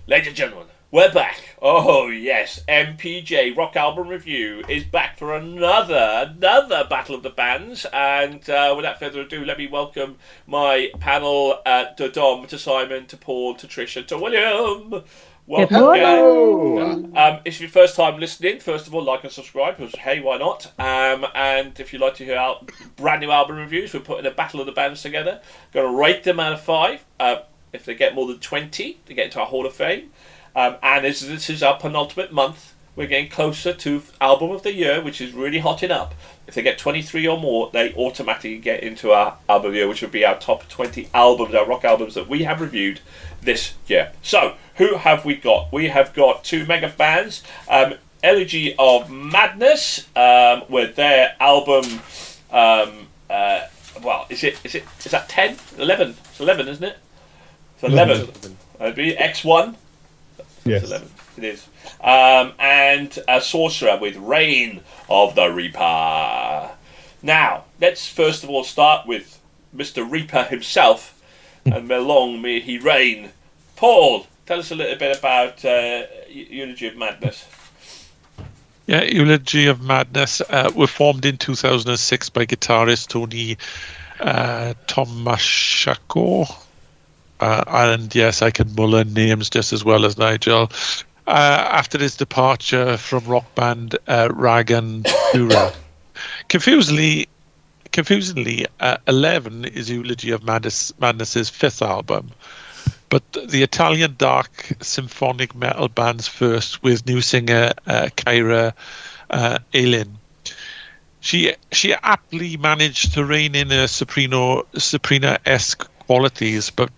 Ladies and gentlemen, we're back. Oh yes, MPJ Rock Album Review is back for another Battle of the Bands. And without further ado, let me welcome my panel to Dom, to Simon, to Paul, to Trish, and to William. Welcome again. If it's your first time listening, first of all, like and subscribe, because hey, why not? And if you'd like to hear brand new album reviews, we're putting a Battle of the Bands together. Going to rate them out of 5. If they get more than 20, they get into our Hall of Fame. And this is our penultimate month. We're getting closer to Album of the Year, which is really hotting up. If they get 23 or more, they automatically get into our Album of the Year, which would be our top 20 albums, our rock albums that we have reviewed this year. So, who have we got? We have got 2 mega bands. Elegy of Madness, with their album... is that 10? 11? It's 11, isn't it? It's 11. It'd be X1. Yes. 11. It is. And Sorcerer with Reign of the Reaper. Now, let's first of all start with Mr. Reaper himself, and long may he reign. Paul, tell us a little bit about Elegy of Madness. Yeah, Elegy of Madness were formed in 2006 by guitarist Tony Tomaszako. And yes, I can muller names just as well as Nigel. After his departure from rock band Ragan Pura. Confusingly, 11 is Elegy of Madness's 5th album, but the Italian dark symphonic metal band's first, with new singer Kyra Elysion. She aptly managed to rein in her soprano-esque qualities, but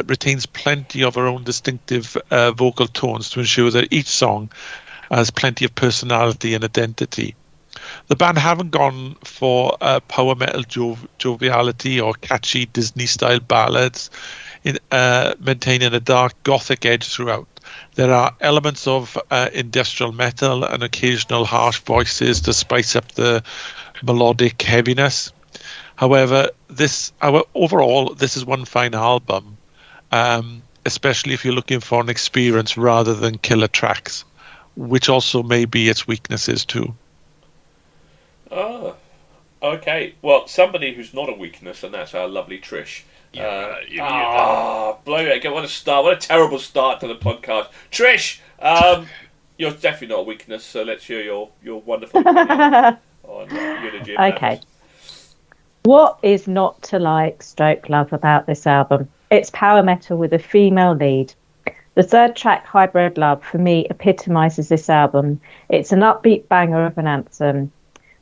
retains plenty of her own distinctive vocal tones to ensure that each song has plenty of personality and identity. The band haven't gone for power metal joviality or catchy Disney-style ballads, maintaining a dark gothic edge throughout. There are elements of industrial metal and occasional harsh voices to spice up the melodic heaviness. However, overall, this is one fine album, especially if you're looking for an experience rather than killer tracks, which also may be its weaknesses too. Oh, okay. Well, somebody who's not a weakness, and that's our lovely Trish. Blow it! What a start! What a terrible start to the podcast, Trish. You're definitely not a weakness, so let's hear your wonderful opinion on Elegy of Madness. Okay. What is not to like / love about this album? It's power metal with a female lead. The third track, Hybrid Love, for me epitomises this album. It's an upbeat banger of an anthem.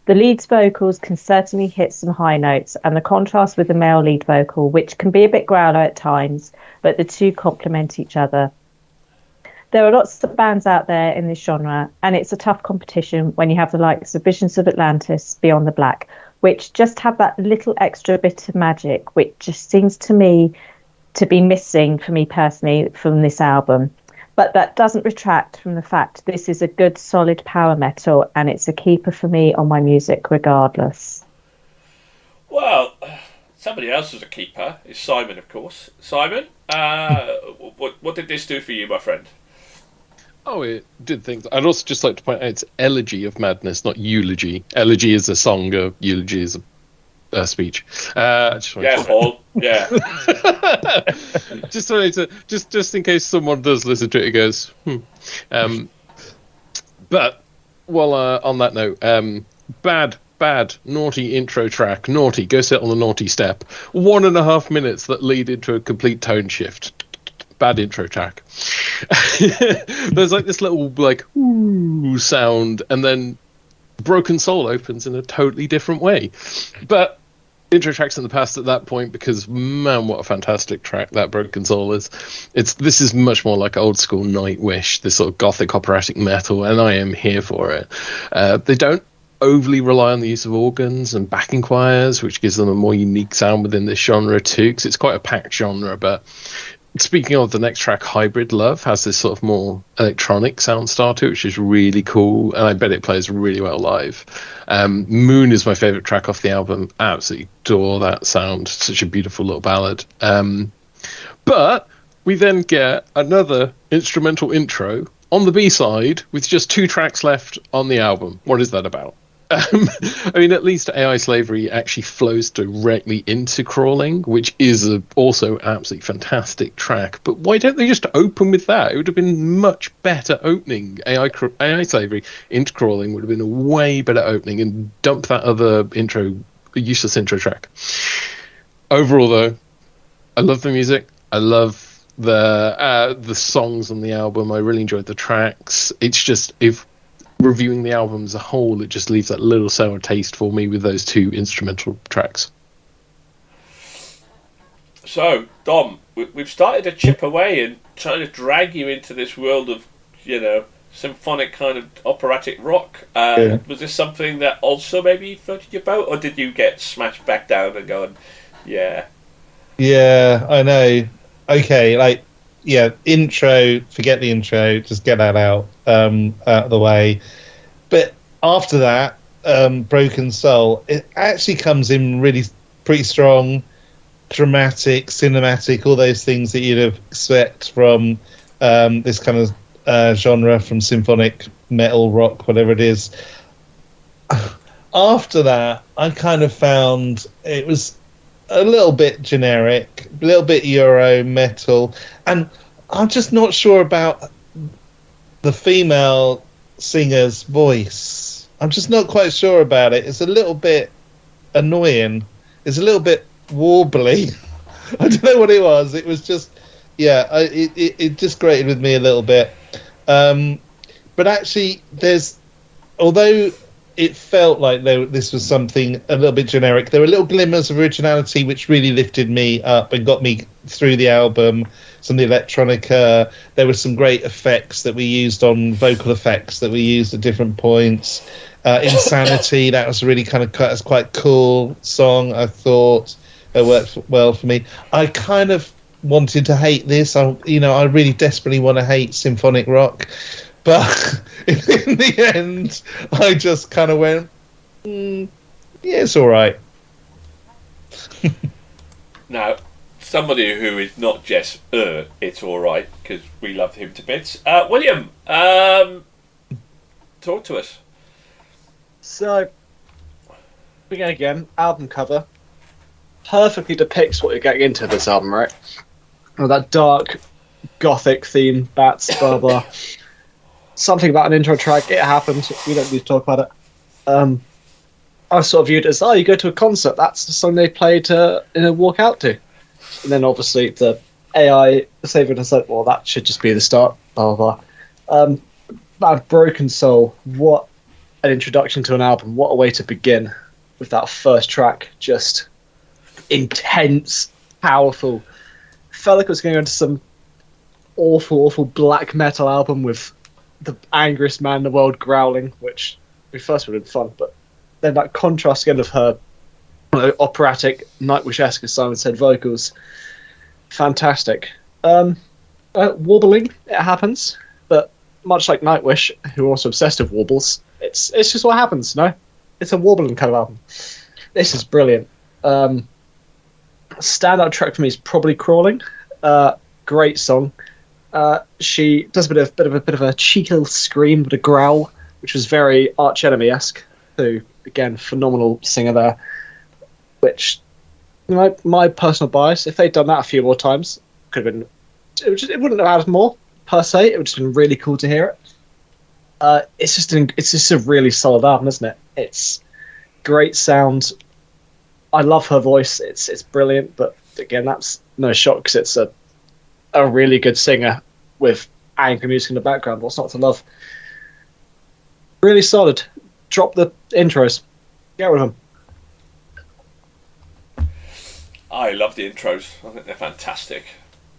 The lead's vocals can certainly hit some high notes, and the contrast with the male lead vocal, which can be a bit growler at times, but the two complement each other. There are lots of bands out there in this genre, and it's a tough competition when you have the likes of Visions of Atlantis, Beyond the Black, which just have that little extra bit of magic, which just seems to me to be missing for me personally from this album. But that doesn't retract from the fact this is a good, solid power metal, and it's a keeper for me on my music regardless. Well, somebody else is a keeper. It's Simon, of course. Simon, what did this do for you, my friend? Oh, it did things. I'd also just like to point out it's Elegy of Madness, not Eulogy. Elegy is a song, eulogy is a speech. Paul. Yeah. just in case someone does listen to it and goes, But while on that note, bad, naughty intro track. Naughty, go sit on the naughty step. 1.5 minutes that lead into a complete tone shift. Bad intro track. There's like this little ooh sound, and then Broken Soul opens in a totally different way. But intro tracks in the past at that point, because man, what a fantastic track that Broken Soul is. This is much more like old school Nightwish, this sort of gothic operatic metal, and I am here for it. They don't overly rely on the use of organs and backing choirs, which gives them a more unique sound within this genre too, because it's quite a packed genre. But speaking of the next track, Hybrid Love has this sort of more electronic sound style to it, which is really cool, and I bet it plays really well live. Moon is my favourite track off the album. Absolutely adore that sound. Such a beautiful little ballad. But We then get another instrumental intro on the B-side with just 2 tracks left on the album. What is that about? I mean, at least AI Slavery actually flows directly into Crawling, which is also absolutely fantastic track. But why don't they just open with that? It would have been much better opening. AI Slavery into Crawling would have been a way better opening, and dump that other useless intro track. Overall, though, I love the music. I love the songs on the album. I really enjoyed the tracks. It's just, if reviewing the album as a whole, it just leaves that little sour taste for me with those 2 instrumental tracks. So, Dom, we've started to chip away and try to drag you into this world of, symphonic kind of operatic rock. Was this something that also maybe floated your boat, or did you get smashed back down and going, yeah? Yeah, I know. Okay, intro, forget the intro, just get that out of the way. But after that, Broken Soul, it actually comes in really pretty strong, dramatic, cinematic, all those things that you'd expect from this kind of genre, from symphonic metal, rock, whatever it is. After that, I kind of found it was a little bit generic, a little bit Euro metal, and I'm just not sure about the female singer's voice. I'm just not quite sure about it. It's a little bit annoying. It's a little bit warbly. I don't know what it was. It was just, it just grated with me a little bit. But actually, although it felt like this was something a little bit generic, there were little glimmers of originality which really lifted me up and got me through the album. Some of the electronica, there were some great effects that we used on vocal effects that we used at different points. Insanity, that was really kind of quite cool song, I thought. It worked well for me. I kind of wanted to hate this. I really desperately want to hate symphonic rock. But in the end, I just kind of went, yeah, it's all right. Now, somebody who is not just, it's all right, because we love him to bits. William, talk to us. So, again, album cover perfectly depicts what you're getting into this album, right? Well, that dark, gothic theme, bats, blah, blah. Something about an intro track, it happened, we don't need to talk about it. I sort of viewed it as, you go to a concert, that's the song they played in a walk out to. And then obviously the AI saving us said, well, that should just be the start, blah, blah, blah. That Broken Soul, what an introduction to an album, what a way to begin with that first track, just intense, powerful. Felt like it was going into some awful black metal album with the angriest man in the world growling, which we first would have been fun, but then that contrast again of her operatic, Nightwish-esque, as Simon said, vocals, fantastic. Warbling, it happens, but much like Nightwish, who are also obsessed with warbles, it's just what happens, no? It's a warbling kind of album. This is brilliant. Standout track for me is probably Crawling. Great song. She does a bit of a cheeky little scream, but a growl, which was very Arch Enemy-esque. Who, again, phenomenal singer there. Which, my personal bias, if they'd done that a few more times, could have been. It wouldn't have added more per se. It would just been really cool to hear it. It's just a really solid album, isn't it? It's great sound. I love her voice. It's brilliant, but again, that's no shock because it's a really good singer with angry music in the background. What's not to love? Really solid. Drop the intros. Get rid of them. I love the intros. I think they're fantastic.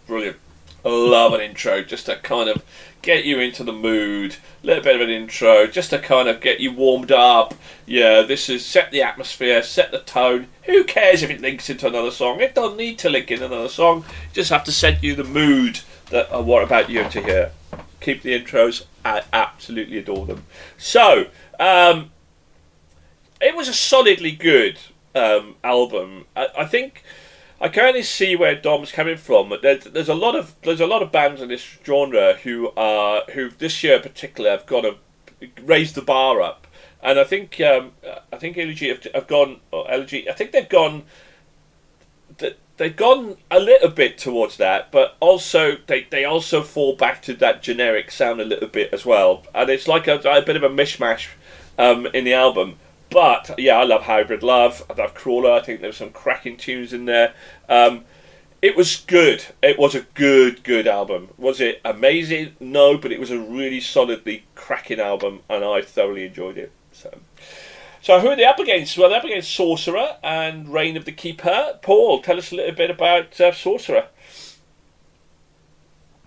Brilliant. I love an intro just to kind of get you into the mood. A little bit of an intro just to kind of get you warmed up. Yeah, this is set the atmosphere, set the tone. Who cares if it links into another song? It doesn't need to link in another song. You just have to set you the mood that I want about you to hear. Keep the intros. I absolutely adore them. So, it was a solidly good album. I think I kind of see where Dom's coming from. But there's a lot of bands in this genre who this year in particular have got to raise the bar up, and I think Elegy have gone. Or Elegy, I think they've gone a little bit towards that, but also they also fall back to that generic sound a little bit as well, and it's like a bit of a mishmash in the album. But yeah, I love Hybrid Love. I love Crawler. I think there's some cracking tunes in there. It was good. It was a good album. Was it amazing? No, but it was a really solidly cracking album, and I thoroughly enjoyed it. So who are they up against? Well, they're up against Sorcerer and Reign of the Keeper. Paul, tell us a little bit about Sorcerer.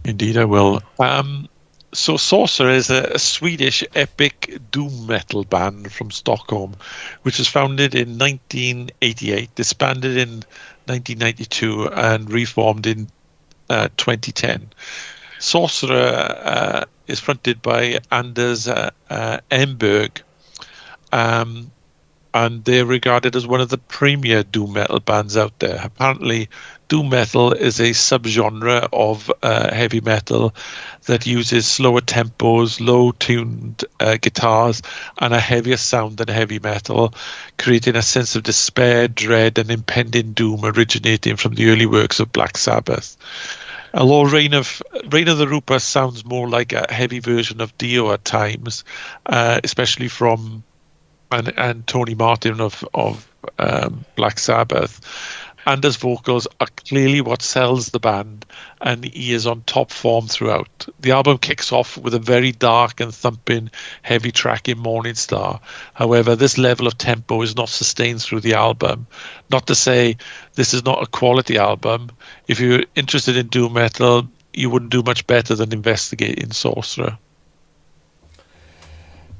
Indeed, I will. So Sorcerer is a Swedish epic doom metal band from Stockholm, which was founded in 1988, disbanded in 1992, and reformed in 2010. Sorcerer is fronted by Anders Emberg, and they're regarded as one of the premier doom metal bands out there. Apparently, doom metal is a subgenre of heavy metal that uses slower tempos, low-tuned guitars, and a heavier sound than heavy metal, creating a sense of despair, dread, and impending doom originating from the early works of Black Sabbath. Although Reign of the Reaper sounds more like a heavy version of Dio at times, especially from and Tony Martin of Black Sabbath. Anders' vocals are clearly what sells the band, and he is on top form throughout. The album kicks off with a very dark and thumping heavy track in Morning Star. However, this level of tempo is not sustained through the album. Not to say this is not a quality album. If you're interested in doom metal, you wouldn't do much better than investigating Sorcerer.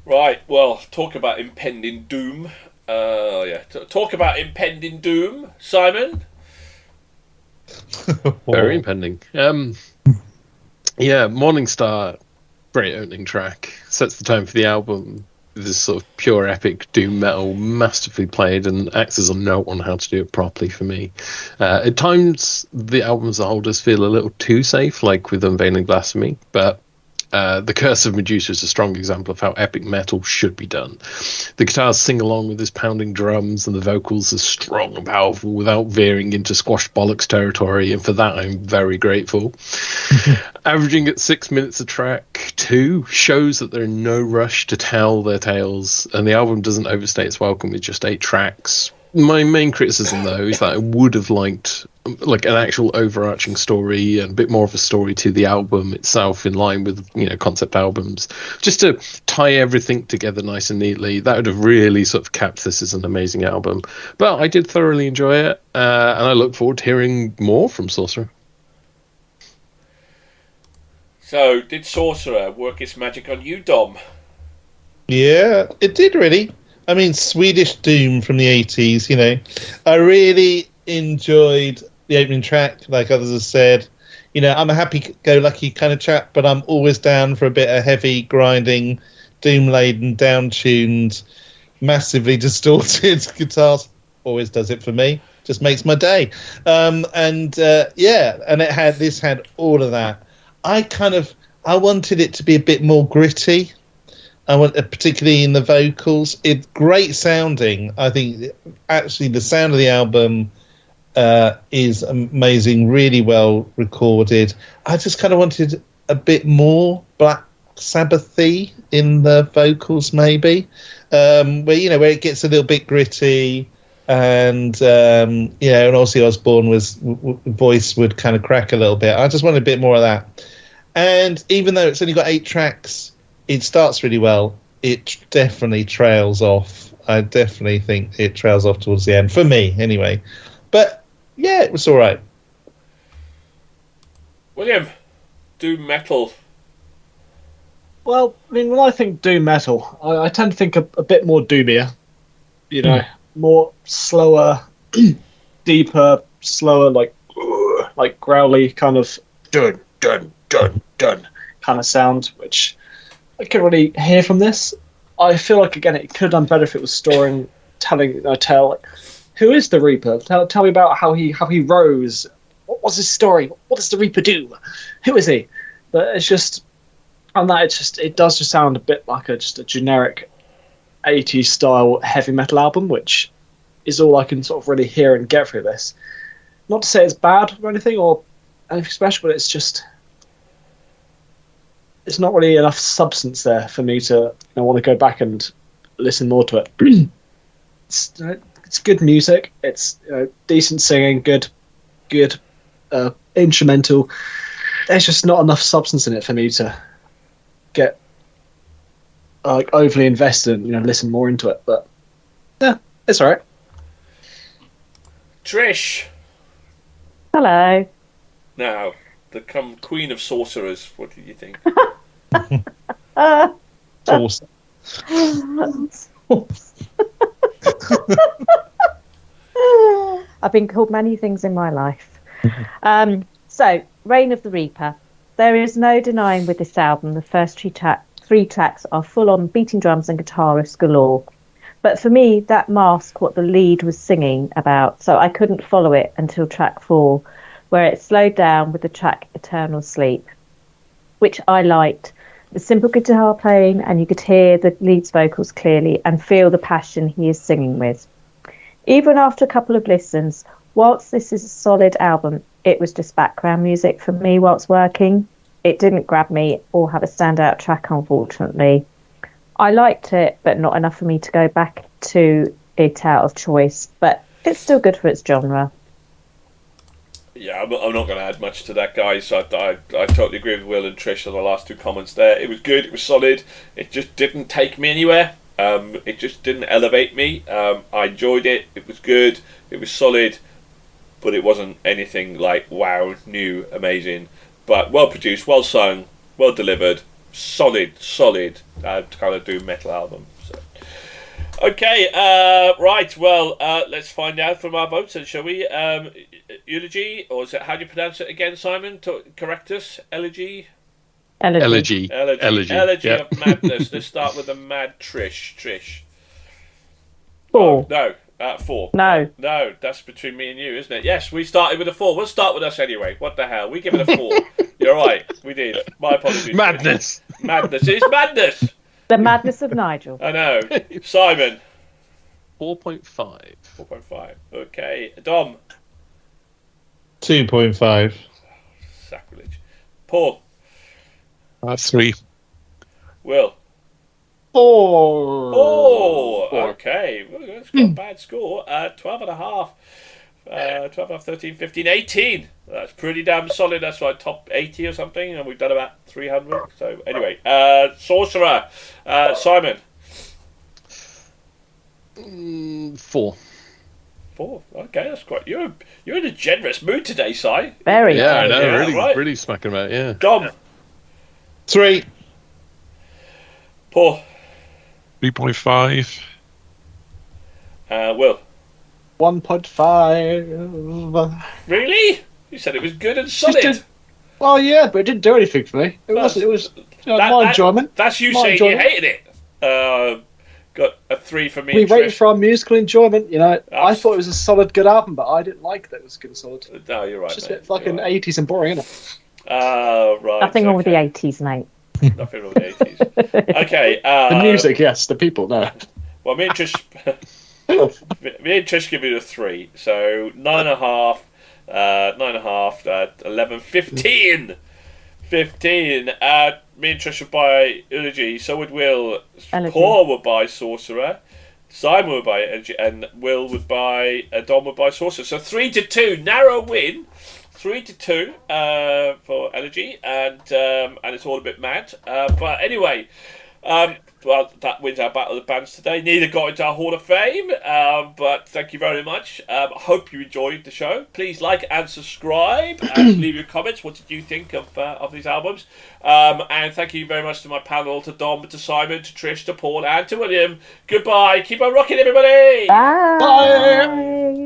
Right, well, talk about impending doom. Talk about impending doom, Simon. Very impending. Morning Star, great opening track, sets the tone for the album. This sort of pure epic doom metal, masterfully played, and acts as a note on how to do it properly for me. At times, the album as a whole does feel a little too safe, like with Unveiling Blasphemy, but The Curse of Medusa is a strong example of how epic metal should be done. The guitars sing along with his pounding drums, and the vocals are strong and powerful without veering into squash bollocks territory, and for that I'm very grateful. Averaging at 6 minutes a track, 2 shows that they're in no rush to tell their tales, and the album doesn't overstay its welcome with just 8 tracks. My main criticism, though, is that I would have liked like an actual overarching story and a bit more of a story to the album itself, in line with, you know, concept albums, just to tie everything together nice and neatly. That would have really sort of capped this as an amazing album. But I did thoroughly enjoy it, and I look forward to hearing more from Sorcerer. So, did Sorcerer work its magic on you, Dom? Yeah, it did really. I mean, Swedish doom from the 80s, you know. I really enjoyed the opening track, like others have said. You know, I'm a happy-go-lucky kind of chap, but I'm always down for a bit of heavy, grinding, doom-laden, down-tuned, massively distorted guitars. Always does it for me. Just makes my day. And this had all of that. I wanted it to be a bit more gritty. I want, particularly in the vocals. It's great sounding. I think actually the sound of the album is amazing, really well recorded. I just kind of wanted a bit more Black Sabbath-y in the vocals, maybe, where it gets a little bit gritty, and and Ozzy Osbourne's voice would kind of crack a little bit. I just wanted a bit more of that. And even though it's only got 8 tracks, it starts really well. It definitely trails off. I definitely think it trails off towards the end, for me, anyway. But, yeah, it was all right. William, doom metal. Well, I mean, when I think doom metal, I tend to think a bit more doomier. You know, more slower, deeper, slower, like growly kind of dun, dun, dun, dun kind of sound, which I couldn't really hear from this. I feel like, again, it could have done better if it was telling a tale, like who is the Reaper? Tell me about how he rose. What was his story? What does the Reaper do? Who is he? But it's just on that. It does just sound a bit like just a generic 80s style heavy metal album, which is all I can sort of really hear and get through this. Not to say it's bad or anything special, but it's not really enough substance there for me to want to go back and listen more to it. It's good music. It's decent singing, good instrumental. There's just not enough substance in it for me to get overly invested and listen more into it. But yeah, it's alright. Trish. Hello. Now, the Queen of Sorcerers. What did you think? Awesome. I've been called many things in my life. So, Reign of the Reaper. There is no denying with this album the first three tracks are full on beating drums and guitarists galore. But for me, that masked what the lead was singing about, so I couldn't follow it until track 4, where it slowed down with the track Eternal Sleep, which I liked. The simple guitar playing, and you could hear the lead's vocals clearly and feel the passion he is singing with. Even after a couple of listens, whilst this is a solid album, it was just background music for me whilst working. It didn't grab me or have a standout track, unfortunately. I liked it, but not enough for me to go back to it out of choice, but it's still good for its genre. Yeah, I'm not going to add much to that, guys. I totally agree with Will and Trish on the last two comments there. It was good, it was solid, it just didn't take me anywhere. It just didn't elevate me. I enjoyed it, it was good, it was solid, but it wasn't anything like wow, new, amazing. But well produced, well sung, well delivered, solid kind of doom metal album. So. Okay, right, well, let's find out from our votes then, shall we? Elegy, or is it, how do you pronounce it again, Simon? Correct us. Elegy? Elegy. Elegy yeah. of Madness. Let's start with the mad Trish. 4. Oh, no, 4. No. No, that's between me and you, isn't it? Yes, we started with a 4. We'll start with us anyway. What the hell? We give it a 4. You're right. We did. My apologies. Madness. Madness. It's madness. The madness of Nigel. I know. Simon. 4.5. 4.5. Okay. Dom. 2.5. Sacrilege. Paul. 3. Will. 4. Oh, okay. Well, that's got a bad score. 12 and a half. 12 and a half, 13, 15, 18. That's pretty damn solid. That's like top 80 or something, and we've done about 300. So anyway, Sorcerer. Simon. 4. 4. Okay, that's quite. You're in a generous mood today, Si. Very. Yeah, I know. Yeah, really smacking about. Yeah. Dom. 3. Paul. 3.5. Will. 1.5. Really? You said it was good and solid. Well, yeah, but it didn't do anything for me. It was my enjoyment. That's you My saying enjoyment. you hated it. Got a 3 for me. We and rated Trish. for our musical enjoyment. I thought it was a solid, good album, but I didn't like that it was good and solid. No, you're right. It's just a mate. bit fucking You're right. 80s and boring, isn't it? Right. Nothing wrong with the okay. 80s, mate. Nothing wrong with the 80s. Okay. The music, yes. The people, no. Well, me and Trish give it a 3. So 9.5, 9.5, 11, 15. 15. Me and Trish would buy Elegy. So would Will. Elegy. Paul would buy Sorcerer. Simon would buy Elegy, and Will would buy. Dom would buy Sorcerer. So 3-2, narrow win. 3-2 for Elegy, and it's all a bit mad. But anyway, well, that wins our Battle of the Bands today. Neither got into our Hall of Fame, but thank you very much. I hope you enjoyed the show. Please like and subscribe, and leave your comments. What did you think of these albums? And thank you very much to my panel, to Dom, to Simon, to Trish, to Paul, and to William. Goodbye. Keep on rocking, everybody. Bye.